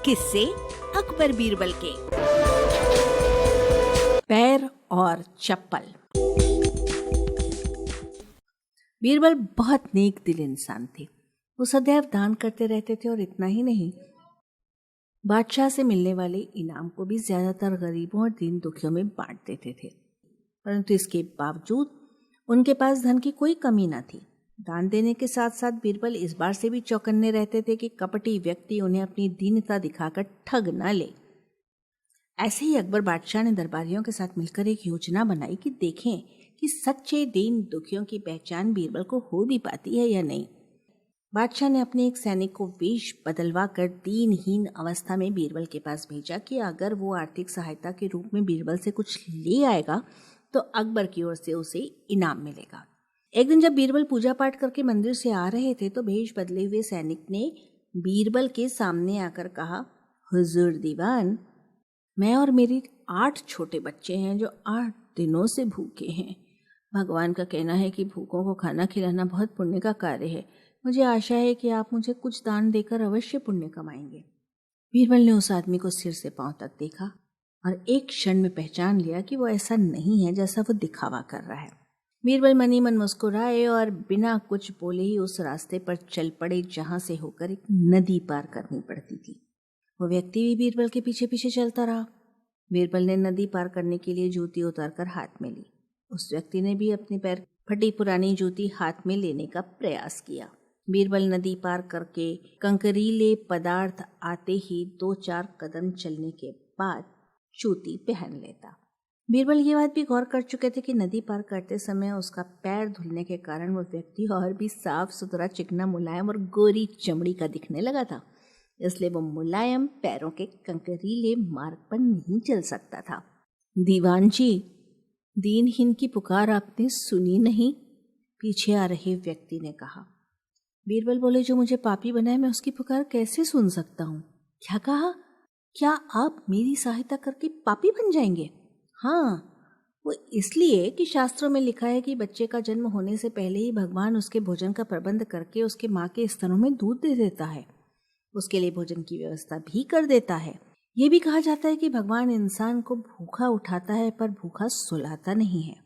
किस्से अकबर बीरबल के। पैर और चप्पल। बीरबल बहुत नेक दिल इंसान थे। वो सदैव दान करते रहते थे और इतना ही नहीं, बादशाह से मिलने वाले इनाम को भी ज्यादातर गरीबों और दीन दुखियों में बांट देते थे। परंतु इसके बावजूद उनके पास धन की कोई कमी न थी। दान देने के साथ साथ बीरबल इस बार से भी चौकन्ने रहते थे कि कपटी व्यक्ति उन्हें अपनी दीनता दिखाकर ठग न ले। ऐसे ही अकबर बादशाह ने दरबारियों के साथ मिलकर एक योजना बनाई कि देखें कि सच्चे दीन दुखियों की पहचान बीरबल को हो भी पाती है या नहीं। बादशाह ने अपने एक सैनिक को वेश बदलवा कर दीनहीन अवस्था में बीरबल के पास भेजा कि अगर वो आर्थिक सहायता के रूप में बीरबल से कुछ ले आएगा तो अकबर की ओर से उसे इनाम मिलेगा। एक दिन जब बीरबल पूजा पाठ करके मंदिर से आ रहे थे तो भेष बदले हुए सैनिक ने बीरबल के सामने आकर कहा, हुजूर दीवान, मैं और मेरी 8 छोटे बच्चे हैं जो 8 दिनों से भूखे हैं। भगवान का कहना है कि भूखों को खाना खिलाना बहुत पुण्य का कार्य है। मुझे आशा है कि आप मुझे कुछ दान देकर अवश्य पुण्य कमाएंगे। बीरबल ने उस आदमी को सिर से पांव तक देखा और एक क्षण में पहचान लिया कि वो ऐसा नहीं है जैसा वो दिखावा कर रहा है। बीरबल मनी मन मुस्कुराए और बिना कुछ बोले ही उस रास्ते पर चल पड़े जहां से होकर एक नदी पार करनी पड़ती थी। वो व्यक्ति भी बीरबल के पीछे पीछे चलता रहा। बीरबल ने नदी पार करने के लिए जूती उतारकर हाथ में ली। उस व्यक्ति ने भी अपने पैर फटी पुरानी जूती हाथ में लेने का प्रयास किया। बीरबल नदी पार करके कंकरीले पदार्थ आते ही 2-4 कदम चलने के बाद जूती पहन लेता। बीरबल ये बात भी गौर कर चुके थे कि नदी पार करते समय उसका पैर धुलने के कारण वो व्यक्ति और भी साफ सुथरा, चिकना, मुलायम और गोरी चमड़ी का दिखने लगा था। इसलिए वो मुलायम पैरों के कंकरीले मार्ग पर नहीं चल सकता था। दीवान जी, दीनहीन की पुकार आपने सुनी नहीं? पीछे आ रहे व्यक्ति ने कहा। बीरबल बोले, जो मुझे पापी बनाए मैं उसकी पुकार कैसे सुन सकता हूँ? क्या कहा? क्या आप मेरी सहायता करके पापी बन जाएंगे? हाँ, वो इसलिए कि शास्त्रों में लिखा है कि बच्चे का जन्म होने से पहले ही भगवान उसके भोजन का प्रबंध करके उसके माँ के स्तनों में दूध दे देता है, उसके लिए भोजन की व्यवस्था भी कर देता है। ये भी कहा जाता है कि भगवान इंसान को भूखा उठाता है पर भूखा सुलाता नहीं है।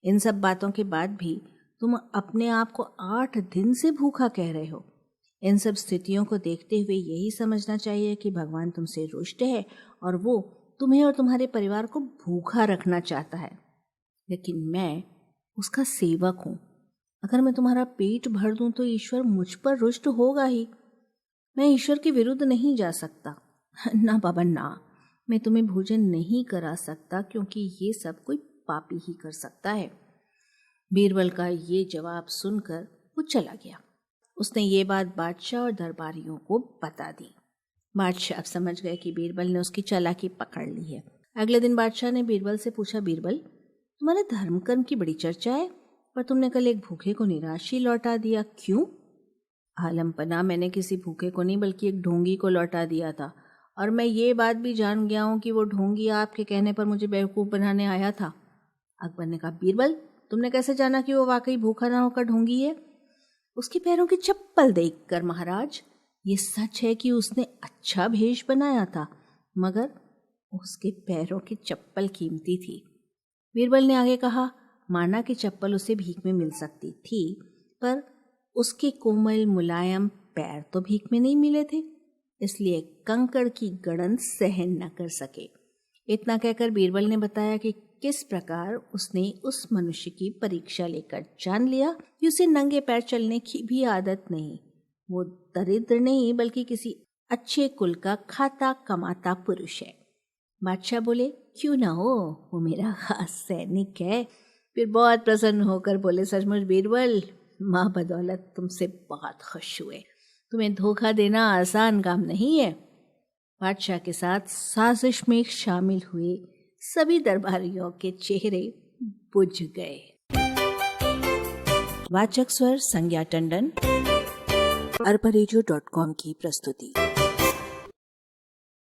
इन सब बातों के बाद भी तुम अपने आप को 8 दिन से भूखा कह रहे हो। इन सब स्थितियों को देखते हुए यही समझना चाहिए कि भगवान तुमसे रुष्ट है और वो तुम्हें और तुम्हारे परिवार को भूखा रखना चाहता है। लेकिन मैं उसका सेवक हूँ। अगर मैं तुम्हारा पेट भर दूं तो ईश्वर मुझ पर रुष्ट होगा ही। मैं ईश्वर के विरुद्ध नहीं जा सकता। ना बाबा ना, मैं तुम्हें भोजन नहीं करा सकता क्योंकि ये सब कोई पापी ही कर सकता है। बीरबल का ये जवाब सुनकर वो चला गया। उसने ये बात बादशाह और दरबारियों को बता दी। बादशाह अब समझ गए कि बीरबल ने उसकी चालाकी पकड़ ली है। अगले दिन बादशाह ने बीरबल से पूछा, बीरबल, तुम्हारे धर्म कर्म की बड़ी चर्चा है पर तुमने कल एक भूखे को निराश ही लौटा दिया, क्यों? आलमपना, मैंने किसी भूखे को नहीं बल्कि एक ढोंगी को लौटा दिया था और मैं ये बात भी जान गया हूँ कि वो ढोंगी आपके कहने पर मुझे बेवकूफ़ बनाने आया था। अकबर ने कहा, बीरबल, तुमने कैसे जाना कि वो वाकई भूखा ना होकर ढोंगी है? उसके पैरों की चप्पल देखकर महाराज। ये सच है कि उसने अच्छा भेष बनाया था मगर उसके पैरों की चप्पल कीमती थी। बीरबल ने आगे कहा, माना कि चप्पल उसे भीख में मिल सकती थी पर उसके कोमल मुलायम पैर तो भीख में नहीं मिले थे, इसलिए कंकड़ की गड़न सहन न कर सके। इतना कहकर बीरबल ने बताया कि किस प्रकार उसने उस मनुष्य की परीक्षा लेकर जान लिया कि उसे नंगे पैर चलने की भी आदत नहीं। वो दरिद्र नहीं बल्कि किसी अच्छे कुल का खाता कमाता पुरुष है। बादशाह बोले, क्यों ना हो, वो मेरा खास सैनिक है। फिर बहुत प्रसन्न होकर बोले, सचमुच बीरबल, माँ बदौलत तुमसे बहुत खुश हुए। तुम्हें धोखा देना आसान काम नहीं है। बादशाह के साथ साजिश में शामिल हुए सभी दरबारियों के चेहरे बुझ गए। वाचक स्वर संज्ञा टंडन, arparegio.com की प्रस्तुति।